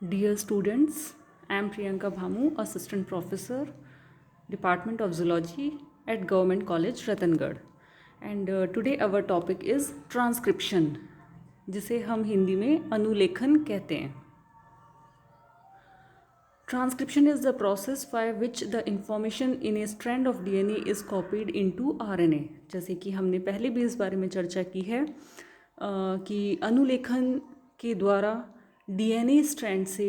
Dear students, I am Priyanka Bhamu, Assistant Professor, Department of Zoology at Government College, Ratangad. And today our topic is transcription, जिसे हम हिंदी में अनुलेखन कहते हैं. Transcription is the process by which the information in a strand of DNA is copied into RNA. जैसे कि हमने पहले भी इस बारे में चर्चा की है कि अनुलेखन के द्वारा DNA स्ट्रैंड से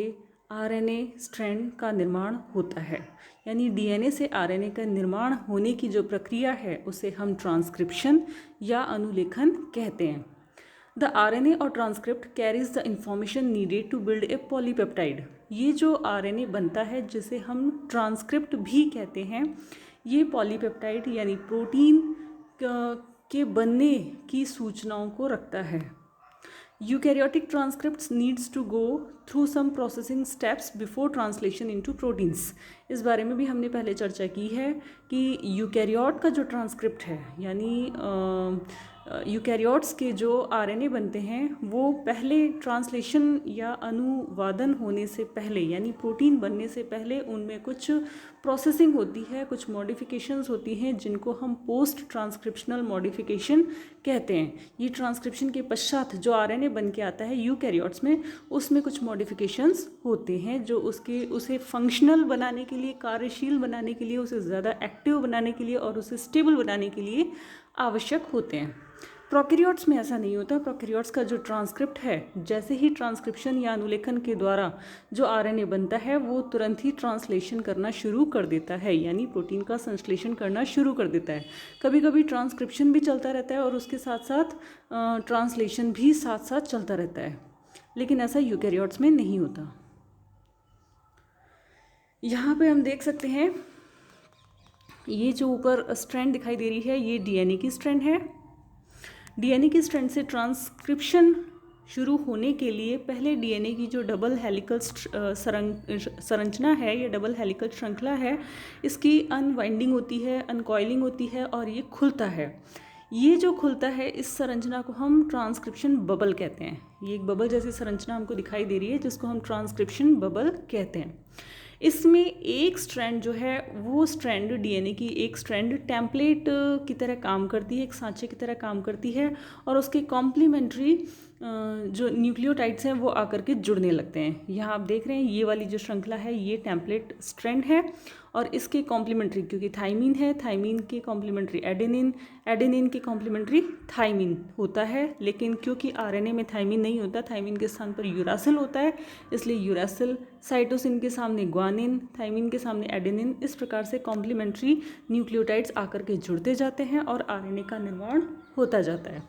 RNA स्ट्रैंड का निर्माण होता है. यानी DNA से RNA का निर्माण होने की जो प्रक्रिया है उसे हम ट्रांसक्रिप्शन या अनुलेखन कहते हैं. द RNA और transcript carries the information needed to build a polypeptide. ये जो RNA बनता है जिसे हम ट्रांसक्रिप्ट भी कहते हैं, ये पॉलीपेप्टाइड यानी प्रोटीन के बनने की सूचनाओं को रखता है. Eukaryotic transcripts needs to go through some processing steps before translation into proteins. इस बारे में भी हमने पहले चर्चा की है कि यूकैरियोट का जो ट्रांसक्रिप्ट है यानी यूकैरियोट्स के जो RNA बनते हैं वो पहले ट्रांसलेशन या अनुवादन होने से पहले यानी प्रोटीन बनने से पहले उनमें कुछ प्रोसेसिंग होती है, कुछ मॉडिफिकेशंस होती हैं जिनको हम पोस्ट ट्रांसक्रिप्शनल मॉडिफिकेशन कहते हैं. ये ट्रांसक्रिप्शन के पश्चात जो RNA बन के आता है यूकैरियोट्स में, उसमें कुछ मॉडिफिकेशंस होते हैं जो उसे फंक्शनल बनाने के लिए, कार्यशील बनाने के लिए, उसे ज़्यादा एक्टिव बनाने के लिए और उसे स्टेबल बनाने के लिए आवश्यक होते हैं. प्रोकैरियोट्स में ऐसा नहीं होता. प्रोकैरियोट्स का जो ट्रांसक्रिप्ट है, जैसे ही ट्रांसक्रिप्शन या अनुलेखन के द्वारा जो RNA बनता है वो तुरंत ही ट्रांसलेशन करना शुरू कर देता है, यानी प्रोटीन का संश्लेषण करना शुरू कर देता है. कभी कभी ट्रांसक्रिप्शन भी चलता रहता है और उसके साथ साथ ट्रांसलेशन भी साथ साथ चलता रहता है, लेकिन ऐसा यूकैरियोट्स में नहीं होता. यहाँ पे हम देख सकते हैं ये जो ऊपर स्ट्रैंड दिखाई दे रही है ये DNA की स्ट्रैंड है. DNA की स्ट्रैंड से ट्रांसक्रिप्शन शुरू होने के लिए पहले DNA की जो डबल हेलिकल संरचना है, ये डबल हेलिकल श्रृंखला है, इसकी अनवाइंडिंग होती है, अनकॉइलिंग होती है और ये खुलता है. ये जो खुलता है इस संरचना को हम ट्रांसक्रिप्शन बबल कहते हैं. ये एक बबल जैसी संरचना हमको दिखाई दे रही है जिसको हम ट्रांसक्रिप्शन बबल कहते हैं. इसमें एक स्ट्रैंड जो है वो स्ट्रैंड DNA की एक स्ट्रैंड टेम्पलेट की तरह काम करती है, एक सांचे की तरह काम करती है और उसके कॉम्प्लीमेंट्री जो न्यूक्लियोटाइड्स हैं वो आकर के जुड़ने लगते हैं. यहाँ आप देख रहे हैं ये वाली जो श्रृंखला है ये टेम्पलेट स्ट्रैंड है और इसके कॉम्प्लीमेंट्री, क्योंकि थाइमीन है, थाइमीन के कॉम्प्लीमेंट्री एडेनिन, एडेनिन के कॉम्प्लीमेंट्री थाइमीन होता है. लेकिन क्योंकि RNA में थाइमीन नहीं होता, थाइमीन के स्थान पर यूरासिल होता है, इसलिए यूरासिल, साइटोसिन के सामने ग्वानिन, थाइमीन के सामने एडेनिन, इस प्रकार से कॉम्प्लीमेंट्री न्यूक्लियोटाइड्स आकर के जुड़ते जाते हैं और RNA का निर्माण होता जाता है.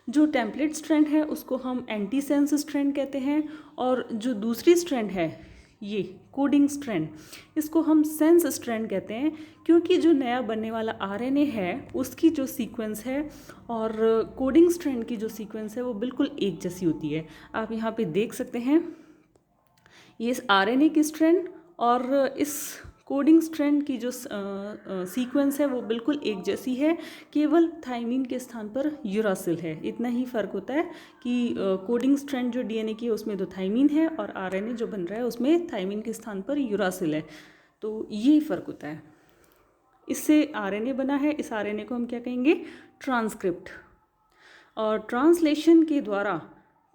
जो टेम्पलेट स्ट्रैंड है उसको हम एंटीसेंस स्ट्रैंड कहते हैं और जो दूसरी स्ट्रैंड है ये कोडिंग स्ट्रैंड, इसको हम सेंस स्ट्रैंड कहते हैं, क्योंकि जो नया बनने वाला RNA है उसकी जो सीक्वेंस है और कोडिंग स्ट्रैंड की जो सीक्वेंस है वो बिल्कुल एक जैसी होती है. आप यहाँ पे देख सकते हैं ये RNA की स्ट्रैंड और इस कोडिंग स्ट्रैंड की जो सीक्वेंस है वो बिल्कुल एक जैसी है, केवल थाइमीन के स्थान पर यूरासिल है. इतना ही फ़र्क होता है कि कोडिंग स्ट्रैंड जो DNA की है उसमें तो थाइमीन है और RNA जो बन रहा है उसमें थाइमीन के स्थान पर यूरासिल है. तो यही फ़र्क होता है. इससे RNA बना है, इस RNA को हम क्या कहेंगे? ट्रांसक्रिप्ट. और ट्रांसलेशन के द्वारा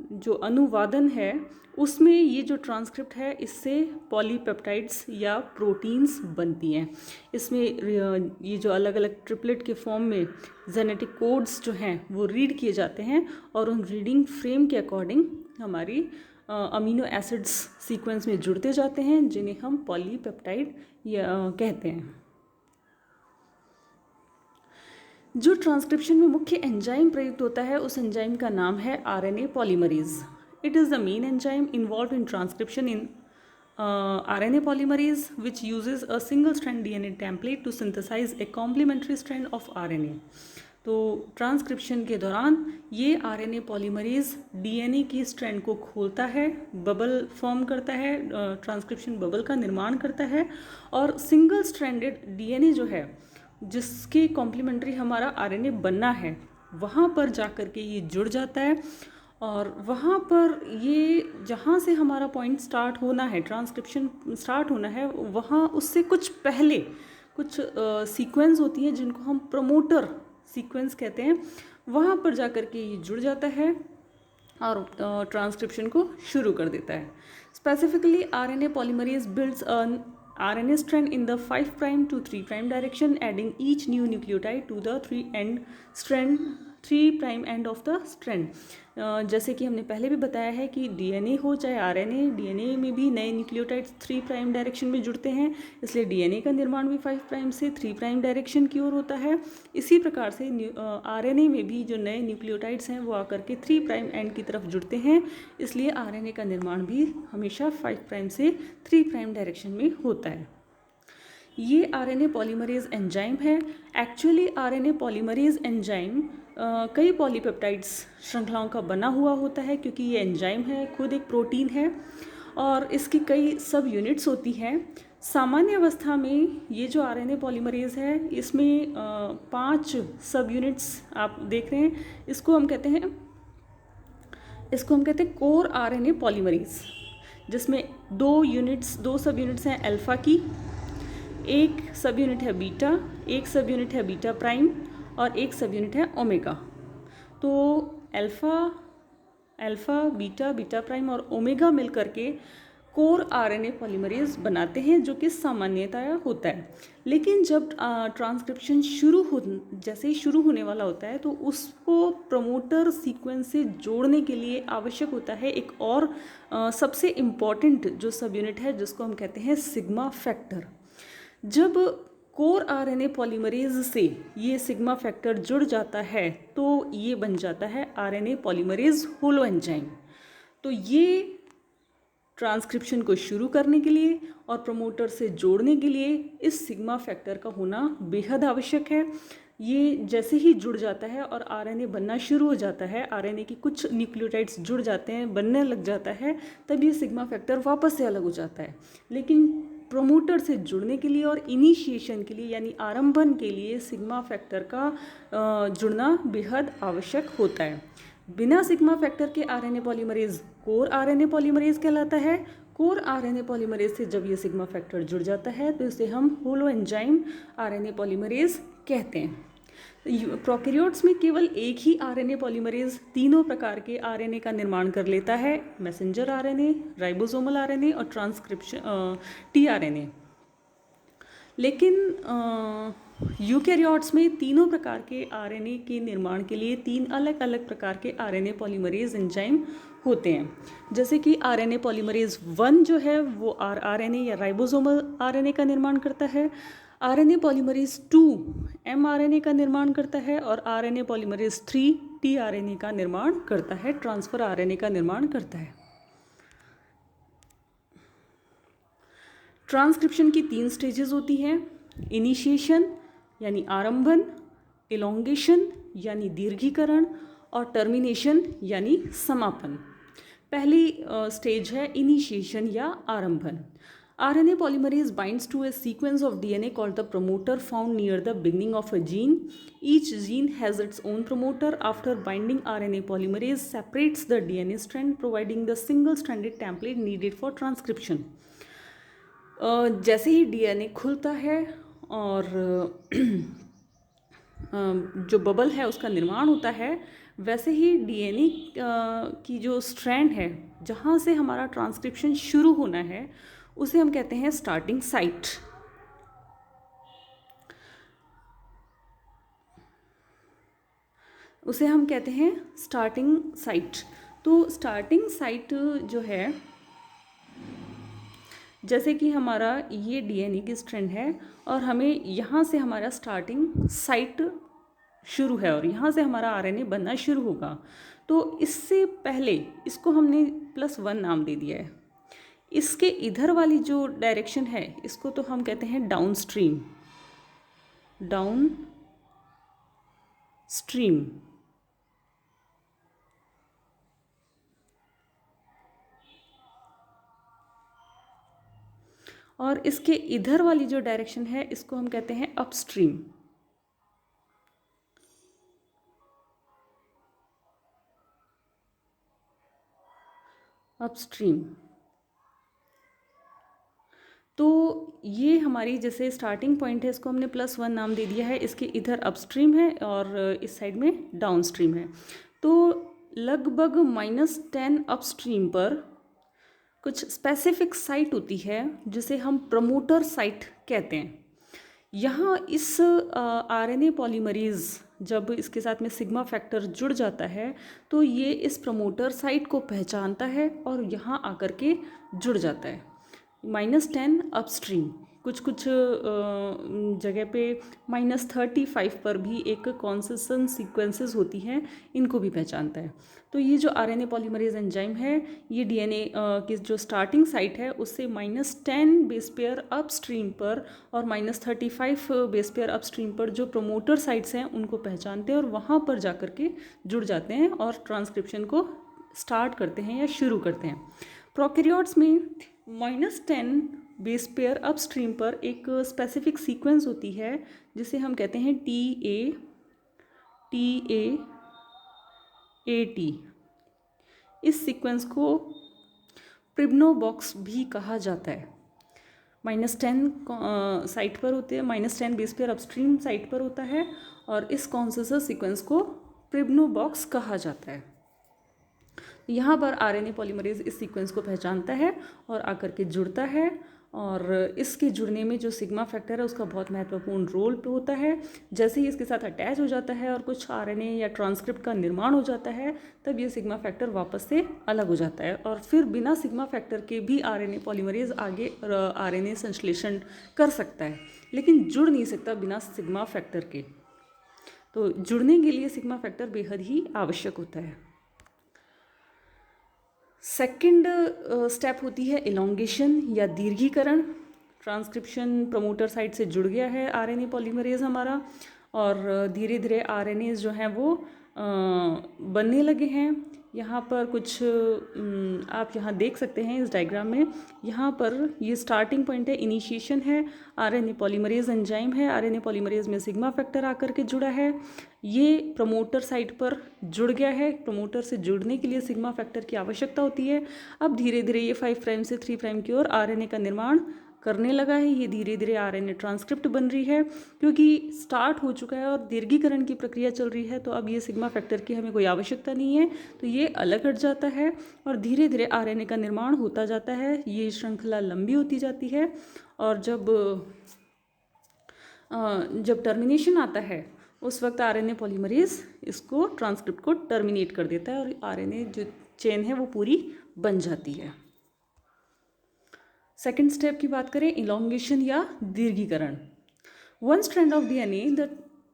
जो अनुवादन है उसमें ये जो ट्रांसक्रिप्ट है इससे पॉलीपेप्टाइड्स या प्रोटीन्स बनती हैं. इसमें ये जो अलग अलग ट्रिपलेट के फॉर्म में जेनेटिक कोड्स जो हैं वो रीड किए जाते हैं और उन रीडिंग फ्रेम के अकॉर्डिंग हमारी अमीनो एसिड्स सीक्वेंस में जुड़ते जाते हैं जिन्हें हम पॉलीपेप्टाइड कहते हैं. जो ट्रांसक्रिप्शन में मुख्य एंजाइम प्रयुक्त होता है उस एंजाइम का नाम है RNA polymerase. It is the main enzyme involved in transcription in RNA polymerase, which uses a single-strand DNA template to synthesize a complementary strand of RNA. तो ट्रांसक्रिप्शन के दौरान ये RNA पॉलीमरेज DNA की strand को खोलता है, bubble form करता है, ट्रांसक्रिप्शन बबल का निर्माण करता है और सिंगल स्ट्रैंडेड DNA जो है जिसके कॉम्प्लीमेंट्री हमारा RNA बनना है वहाँ पर जाकर के ये जुड़ जाता है और वहाँ पर ये जहाँ से हमारा पॉइंट स्टार्ट होना है, ट्रांसक्रिप्शन स्टार्ट होना है, वहाँ उससे कुछ पहले कुछ सीक्वेंस होती है जिनको हम प्रमोटर सीक्वेंस कहते हैं। वहाँ पर जा कर के ये जुड़ जाता है और ट्रांसक्रिप्शन को शुरू कर देता है। Specifically RNA polymerase builds an RNA strand in the 5' to 3' direction, adding each new nucleotide to the 3' end of the strand. जैसे कि हमने पहले भी बताया है कि DNA हो चाहे RNA, DNA में भी नए न्यूक्लियोटाइड्स 3' डायरेक्शन में जुड़ते हैं, इसलिए DNA का निर्माण भी 5' से 3' डायरेक्शन की ओर होता है। इसी प्रकार से RNA में भी जो नए न्यूक्लियोटाइड्स हैं वो आकर के 3' एंड की तरफ जुड़ते हैं, इसलिए RNA का निर्माण भी हमेशा 5' से 3' डायरेक्शन में होता है। ये RNA पॉलीमरेज एंजाइम है। एक्चुअली RNA पॉलीमरेज एंजाइम कई पॉलीपेप्टाइड्स श्रृंखलाओं का बना हुआ होता है, क्योंकि ये एंजाइम है, खुद एक प्रोटीन है और इसकी कई सब यूनिट्स होती हैं। सामान्य अवस्था में ये जो RNA पॉलीमरेज है इसमें 5 सब यूनिट्स आप देख रहे हैं। इसको हम कहते हैं कोर RNA पॉलीमरेज, जिसमें 2 सब यूनिट्स हैं अल्फ़ा की, एक सब यूनिट है बीटा, एक सब यूनिट है बीटा प्राइम और एक सब यूनिट है ओमेगा। तो अल्फ़ा बीटा बीटा प्राइम और ओमेगा मिलकर के कोर RNA पॉलीमरेज बनाते हैं, जो कि सामान्यतया होता है। लेकिन जब ट्रांसक्रिप्शन जैसे ही शुरू होने वाला होता है तो उसको प्रमोटर सीक्वेंस से जोड़ने के लिए आवश्यक होता है एक और सबसे इम्पॉर्टेंट जो सब यूनिट है, जिसको हम कहते हैं सिग्मा फैक्टर। जब कोर RNA पॉलीमरेज से ये सिग्मा फैक्टर जुड़ जाता है तो ये बन जाता है RNA पॉलीमरेज होलो एंजाइम। तो ये ट्रांसक्रिप्शन को शुरू करने के लिए और प्रमोटर से जोड़ने के लिए इस सिग्मा फैक्टर का होना बेहद आवश्यक है। ये जैसे ही जुड़ जाता है और RNA बनना शुरू हो जाता है, RNA की कुछ न्यूक्लियोटाइड्स जुड़ जाते हैं, बनने लग जाता है, तब ये सिग्मा फैक्टर वापस से अलग हो जाता है। लेकिन प्रमोटर से जुड़ने के लिए और इनिशिएशन के लिए यानी आरंभन के लिए सिग्मा फैक्टर का जुड़ना बेहद आवश्यक होता है। बिना सिग्मा फैक्टर के RNA polymerase core RNA polymerase कहलाता है। कोर RNA पॉलीमरेज से जब ये सिग्मा फैक्टर जुड़ जाता है तो इसे हम होलो एंजाइम RNA पॉलीमरेज कहते हैं। प्रोकैरियोट्स में केवल एक ही RNA पॉलीमरेज तीनों प्रकार के RNA का निर्माण कर लेता है, मैसेंजर RNA, राइबोसोमल RNA और ट्रांसक्रिप्शन tRNA। लेकिन यूकैरियोट्स में तीनों प्रकार के RNA के निर्माण के लिए 3 अलग अलग प्रकार के RNA पॉलीमरेज एंजाइम होते हैं। जैसे कि RNA पॉलीमरेज 1 जो है वो rRNA या राइबोसोमल RNA का निर्माण करता है। RNA पॉलीमरेज 2 mRNA का निर्माण करता है और RNA पॉलीमरेज 3 tRNA का निर्माण करता है, ट्रांसफर RNA का निर्माण करता है। ट्रांसक्रिप्शन की 3 स्टेजेस होती हैं, इनिशिएशन यानी आरंभन, इलोंगेशन यानी दीर्घीकरण और टर्मिनेशन यानी समापन। पहली स्टेज है इनिशिएशन या आरंभन। RNA polymerase binds to a sequence of DNA called the promoter found near the beginning of a gene. Each gene has its own promoter. After binding, RNA polymerase separates the DNA strand, providing the single-stranded template needed for transcription. जैसे ही DNA खुलता है और जो bubble है उसका निर्माण होता है, वैसे ही DNA की जो स्ट्रैंड है जहाँ से हमारा ट्रांसक्रिप्शन शुरू होना है उसे हम कहते हैं स्टार्टिंग साइट। तो स्टार्टिंग साइट जो है, जैसे कि हमारा ये DNA की स्ट्रैंड है और हमें यहाँ से हमारा स्टार्टिंग साइट शुरू है और यहाँ से हमारा RNA बनना शुरू होगा। तो इससे पहले इसको हमने +1 नाम दे दिया है। इसके इधर वाली जो डायरेक्शन है इसको तो हम कहते हैं डाउन स्ट्रीम। और इसके इधर वाली जो डायरेक्शन है इसको हम कहते हैं अपस्ट्रीम। अपस्ट्रीम। तो ये हमारी जैसे स्टार्टिंग पॉइंट है, इसको हमने +1 नाम दे दिया है, इसके इधर अपस्ट्रीम है और इस साइड में डाउनस्ट्रीम है। तो लगभग -10 अपस्ट्रीम पर कुछ स्पेसिफिक साइट होती है जिसे हम प्रमोटर साइट कहते हैं। यहाँ इस आरएनए पॉलीमरेज जब इसके साथ में सिग्मा फैक्टर जुड़ जाता है तो ये इस प्रमोटर साइट को पहचानता है और यहाँ आकर के जुड़ जाता है। -10 अपस्ट्रीम, कुछ कुछ जगह पे -35 पर भी एक कॉन्सिस्टेंट सीक्वेंसेस होती हैं, इनको भी पहचानता है। तो ये जो आरएनए पॉलीमरेज एंजाइम है, ये डीएनए की जो स्टार्टिंग साइट है उससे -10 बेस पेयर अपस्ट्रीम पर और -35 बेस पेयर अपस्ट्रीम पर जो प्रमोटर साइट्स हैं उनको पहचानते हैं और वहाँ पर जा कर के जुड़ जाते हैं और ट्रांसक्रिप्शन को स्टार्ट करते हैं या शुरू करते हैं। प्रोकैरियोट्स में -10 बेस पेयर अपस्ट्रीम पर एक स्पेसिफिक सीक्वेंस होती है जिसे हम कहते हैं TAT। इस सीक्वेंस को प्रिब्नोबॉक्स भी कहा जाता है। -10 साइट पर होते हैं, -10 बेस पेयर अपस्ट्रीम साइट पर होता है और इस कॉन्सेसर सीक्वेंस को प्रिब्नोबॉक्स कहा जाता है। यहाँ पर आरएनए पॉलीमरेज इस सीक्वेंस को पहचानता है और आकर के जुड़ता है और इसके जुड़ने में जो सिग्मा फैक्टर है उसका बहुत महत्वपूर्ण रोल होता है। जैसे ही इसके साथ अटैच हो जाता है और कुछ आरएनए या ट्रांसक्रिप्ट का निर्माण हो जाता है तब ये सिग्मा फैक्टर वापस से अलग हो जाता है और फिर बिना सिग्मा फैक्टर के भी आरएनए पॉलीमरेज आगे आरएनए संश्लेषण कर सकता है, लेकिन जुड़ नहीं सकता बिना सिग्मा फैक्टर के। तो जुड़ने के लिए सिग्मा फैक्टर बेहद ही आवश्यक होता है। सेकंड स्टेप होती है इलॉन्गेशन या दीर्घीकरण। ट्रांसक्रिप्शन प्रमोटर साइट से जुड़ गया है आरएनए पॉलीमरेज हमारा और धीरे धीरे आरएनएज जो हैं वो बनने लगे हैं। यहाँ पर कुछ आप यहाँ देख सकते हैं इस डायग्राम में, यहाँ पर ये स्टार्टिंग पॉइंट है, इनिशिएशन है, आरएनए पॉलीमरेज एंजाइम है, आरएनए पॉलीमरेज में सिग्मा फैक्टर आकर के जुड़ा है, ये प्रमोटर साइट पर जुड़ गया है। प्रमोटर से जुड़ने के लिए सिग्मा फैक्टर की आवश्यकता होती है। अब धीरे धीरे ये 5 प्राइम से 3 प्राइम की ओर आरएनए का निर्माण करने लगा है। ये धीरे धीरे आरएनए ट्रांसक्रिप्ट बन रही है क्योंकि स्टार्ट हो चुका है और दीर्घीकरण की प्रक्रिया चल रही है, तो अब ये सिग्मा फैक्टर की हमें कोई आवश्यकता नहीं है, तो ये अलग हट जाता है और धीरे धीरे आरएनए का निर्माण होता जाता है। ये श्रृंखला लंबी होती जाती है और जब टर्मिनेशन आता है उस वक्त आरएनए पॉलीमरेज इसको ट्रांसक्रिप्ट को टर्मिनेट कर देता है और आरएनए जो चेन है वो पूरी बन जाती है। सेकेंड स्टेप की बात करें, इलॉन्गेशन या दीर्घीकरण। One strand of DNA, the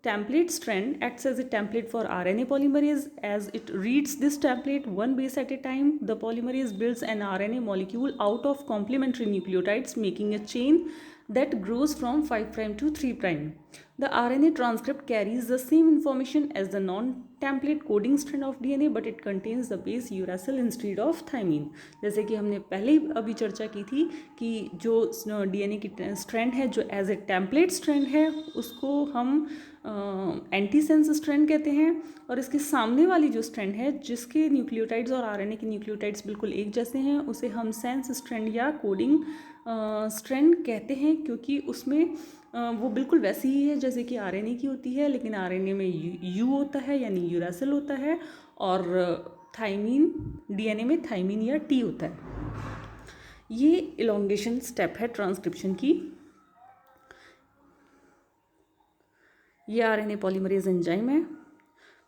template strand acts as a template for RNA polymerase. As it reads this template one base at a time, the polymerase builds an RNA molecule out of complementary nucleotides, making a chain that grows from 5 prime to 3 prime. The RNA transcript carries the same information as the non-template coding strand of DNA, but it contains the base uracil instead of thymine. जैसे कि हमने पहले ही अभी चर्चा की थी कि जो DNA की स्ट्रैंड है जो एज ए टेम्पलेट स्ट्रैंड है उसको हम एंटीसेंस स्ट्रैंड कहते हैं और इसके सामने वाली जो स्ट्रैंड है जिसके न्यूक्लियोटाइड्स और आरएनए के न्यूक्लियोटाइड्स बिल्कुल एक जैसे हैं उसे हम सेंस स्ट्रैंड या कोडिंग स्ट्रैंड कहते हैं, क्योंकि उसमें वो बिल्कुल वैसी ही है जैसे कि आरएनए की होती है, लेकिन आरएनए में यू होता है यानी यूरासिल होता है और थाइमीन डीएनए में थाइमीन या टी होता है। ये इलॉन्गेशन स्टेप है ट्रांसक्रिप्शन की। ये आरएनए पॉलीमरेज एंजाइम है।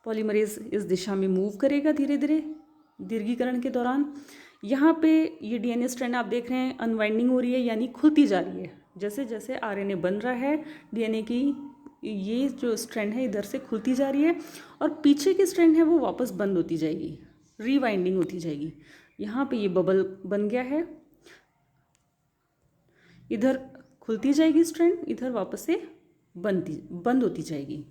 पॉलीमरेज इस दिशा में मूव करेगा धीरे धीरे दीर्घीकरण के दौरान। यहाँ पे ये डीएनए स्ट्रैंड आप देख रहे हैं अनवाइंडिंग हो रही है यानी खुलती जा रही है। जैसे जैसे आरएनए बन रहा है डीएनए की ये जो स्ट्रैंड है इधर से खुलती जा रही है और पीछे की स्ट्रैंड है वो वापस बंद होती जाएगी, रीवाइंडिंग होती जाएगी। यहाँ पे ये बबल बन गया है, इधर खुलती जाएगी स्ट्रैंड, इधर वापस से बंद होती जाएगी।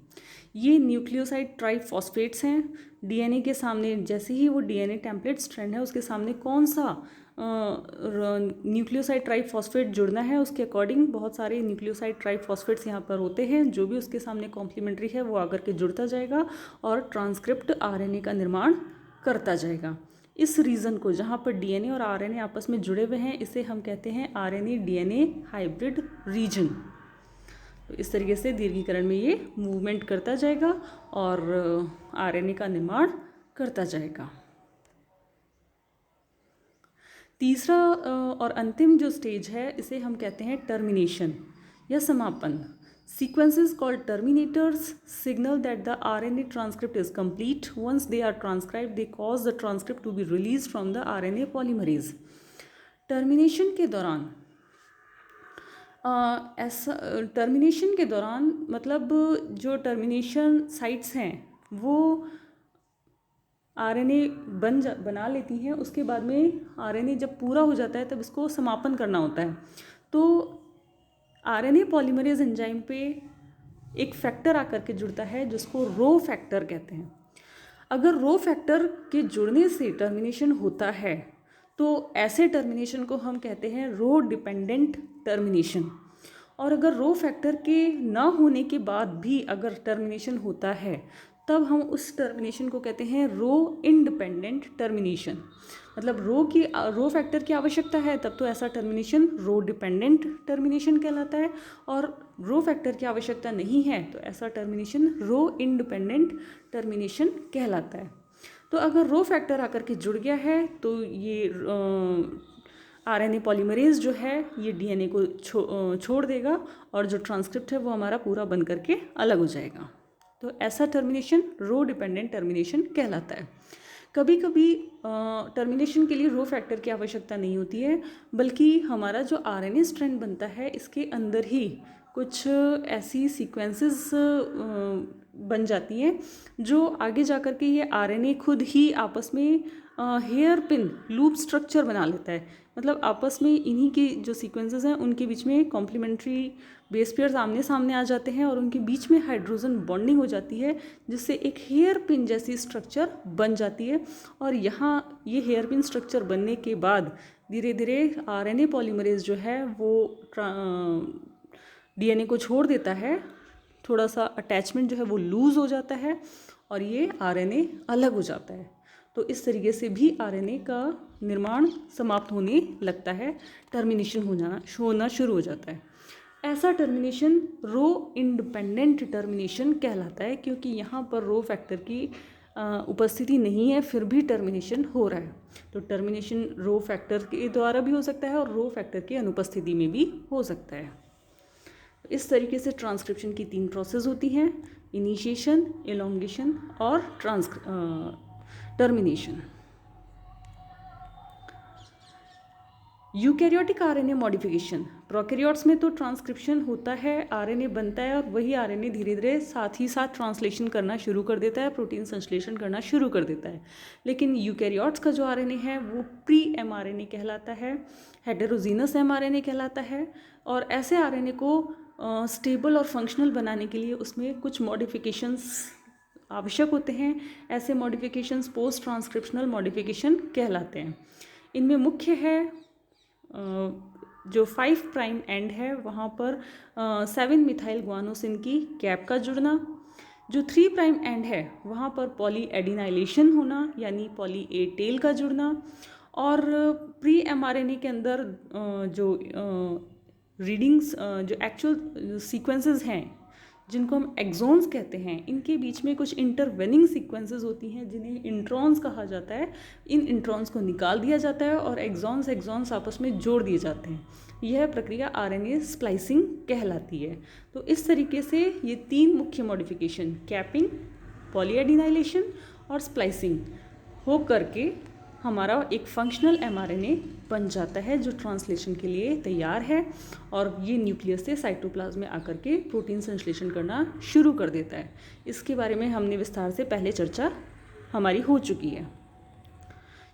ये न्यूक्लियोसाइड ट्राइफॉस्फेट्स हैं। डीएनए के सामने जैसे ही वो डीएनए टेम्पलेट स्ट्रैंड है उसके सामने कौन सा न्यूक्लियोसाइड ट्राइफॉस्फेट जुड़ना है उसके अकॉर्डिंग बहुत सारे न्यूक्लियोसाइड ट्राइफॉस्फेट्स यहाँ पर होते हैं। जो भी उसके सामने कॉम्प्लीमेंट्री है वो आकर के जुड़ता जाएगा और ट्रांसक्रिप्ट आरएनए का निर्माण करता जाएगा। इस रीजन को जहाँ पर डीएनए और आरएनए आपस में जुड़े हुए हैं इसे हम कहते हैं आरएनए डीएनए हाइब्रिड रीजन। तो इस तरीके से दीर्घीकरण में ये मूवमेंट करता जाएगा और आरएनए का निर्माण करता जाएगा। तीसरा और अंतिम जो स्टेज है इसे हम कहते हैं टर्मिनेशन या समापन। Sequences called terminators signal that the RNA transcript is complete. Once they are transcribed, they cause the transcript to be released from the RNA polymerase. Termination के दौरान टर्मिनेशन के दौरान मतलब जो टर्मिनेशन साइट्स हैं वो आरएनए बना लेती हैं। उसके बाद में आरएनए जब पूरा हो जाता है तब इसको समापन करना होता है। तो आरएनए पॉलीमरेज एंजाइम पे एक फैक्टर आकर के जुड़ता है जिसको रो फैक्टर कहते हैं। अगर रो फैक्टर के जुड़ने से टर्मिनेशन होता है तो ऐसे टर्मिनेशन को हम कहते हैं रो डिपेंडेंट टर्मिनेशन। और अगर रो फैक्टर के ना होने के बाद भी अगर टर्मिनेशन होता है तब हम उस टर्मिनेशन को कहते हैं रो इंडिपेंडेंट टर्मिनेशन। मतलब रो फैक्टर की आवश्यकता है तब तो ऐसा टर्मिनेशन रो डिपेंडेंट टर्मिनेशन कहलाता है, और रो फैक्टर की आवश्यकता नहीं है तो ऐसा टर्मिनेशन रो इंडिपेंडेंट टर्मिनेशन कहलाता है। तो अगर रो फैक्टर आकर के जुड़ गया है तो ये आरएनए पॉलीमरेज जो है ये डीएनए को छोड़ देगा और जो ट्रांसक्रिप्ट है वो हमारा पूरा बन करके अलग हो जाएगा। तो ऐसा टर्मिनेशन रो डिपेंडेंट टर्मिनेशन कहलाता है। कभी कभी टर्मिनेशन के लिए रो फैक्टर की आवश्यकता नहीं होती है, बल्कि हमारा जो आरएनए स्ट्रैंड बनता है इसके अंदर ही कुछ ऐसी सीक्वेंसेस बन जाती हैं जो आगे जा कर के ये आरएनए खुद ही आपस में हेयर पिन लूप स्ट्रक्चर बना लेता है। मतलब आपस में इन्हीं की जो सीक्वेंसेस हैं उनके बीच में कॉम्प्लीमेंट्री बेस पेयर्स आमने सामने आ जाते हैं और उनके बीच में हाइड्रोजन बॉन्डिंग हो जाती है जिससे एक हेयर पिन जैसी स्ट्रक्चर बन जाती है। और यहाँ ये हेयर पिन स्ट्रक्चर बनने के बाद धीरे धीरे आरएनए पॉलीमरेज जो है वो डीएनए को छोड़ देता है, थोड़ा सा अटैचमेंट जो है वो लूज़ हो जाता है और ये आरएनए अलग हो जाता है। तो इस तरीके से भी आरएनए का निर्माण समाप्त होने लगता है, टर्मिनेशन होना शुरू हो जाता है। ऐसा टर्मिनेशन रो इंडिपेंडेंट टर्मिनेशन कहलाता है क्योंकि यहाँ पर रो फैक्टर की उपस्थिति नहीं है फिर भी टर्मिनेशन हो रहा है। तो टर्मिनेशन रो फैक्टर के द्वारा भी हो सकता है और रो फैक्टर की अनुपस्थिति में भी हो सकता है। इस तरीके से ट्रांसक्रिप्शन की 3 प्रोसेस होती हैं, इनिशिएशन, एलोंगेशन और termination. Eukaryotic RNA modification. Prokaryotes में तो ट्रांसक्रिप्शन होता है, आरएनए बनता है और वही आरएनए धीरे धीरे साथ ही साथ ट्रांसलेशन करना शुरू कर देता है, प्रोटीन संश्लेषण करना शुरू कर देता है। लेकिन यूकैरियोट्स का जो आरएनए है वो प्री एमआरएनए कहलाता है, हेटेरोजीनस एमआरएनए कहलाता है। और ऐसे आरएनए को स्टेबल और फंक्शनल बनाने के लिए उसमें कुछ मॉडिफिकेशंस आवश्यक होते हैं। ऐसे मॉडिफिकेशंस पोस्ट ट्रांसक्रिप्शनल मॉडिफिकेशन कहलाते हैं। इनमें मुख्य है जो 5 प्राइम एंड है वहाँ पर 7 मिथाइल गुआनोसिन की कैप का जुड़ना। जो 3 प्राइम एंड है वहाँ पर पॉली एडिनाइलेशन होना यानी पॉली ए टेल का जुड़ना। और प्री एमआरएनए के अंदर जो रीडिंग्स जो एक्चुअल सीक्वेंसेस हैं जिनको हम एक्सॉन्स कहते हैं, इनके बीच में कुछ इंटरवेनिंग सीक्वेंसेस होती हैं जिन्हें इंट्रॉन्स कहा जाता है। इन इंट्रॉन्स को निकाल दिया जाता है और एक्सॉन्स आपस में जोड़ दिए जाते हैं। यह प्रक्रिया आरएनए स्प्लाइसिंग कहलाती है। तो इस तरीके से ये 3 मुख्य मॉडिफिकेशन कैपिंग, पॉलीएडिनाइलेशन और स्प्लाइसिंग हो करके हमारा एक फंक्शनल एमआरएनए बन जाता है जो ट्रांसलेशन के लिए तैयार है और ये न्यूक्लियस से साइटोप्लाज्म में आकर के प्रोटीन संश्लेषण करना शुरू कर देता है। इसके बारे में हमने विस्तार से पहले चर्चा हमारी हो चुकी है।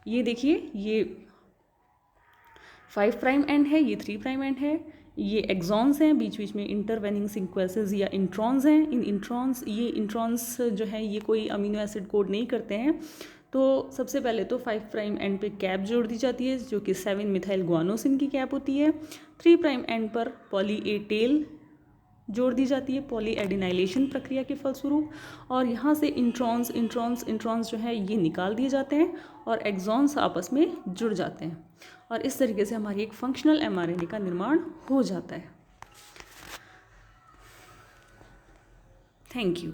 ये देखिए, ये 5 प्राइम एंड है, ये 3 प्राइम एंड है, ये एक्सॉन्स हैं, बीच बीच में इंटरवेनिंग सीक्वेंसेस या इंट्रॉन्स हैं। ये इंट्रॉन्स जो हैं ये कोई अमीनो एसिड कोड नहीं करते हैं। तो सबसे पहले तो 5 प्राइम एंड पे कैप जोड़ दी जाती है जो कि 7 मिथाइल गुआनोसिन की कैप होती है। 3 प्राइम एंड पर पॉली ए टेल जोड़ दी जाती है पॉली एडिनाइलेशन प्रक्रिया के फलस्वरूप, और यहाँ से इंट्रॉन्स जो है ये निकाल दिए जाते हैं और एक्सॉन्स आपस में जुड़ जाते हैं, और इस तरीके से हमारी एक फंक्शनल mRNA का निर्माण हो जाता है। Thank you.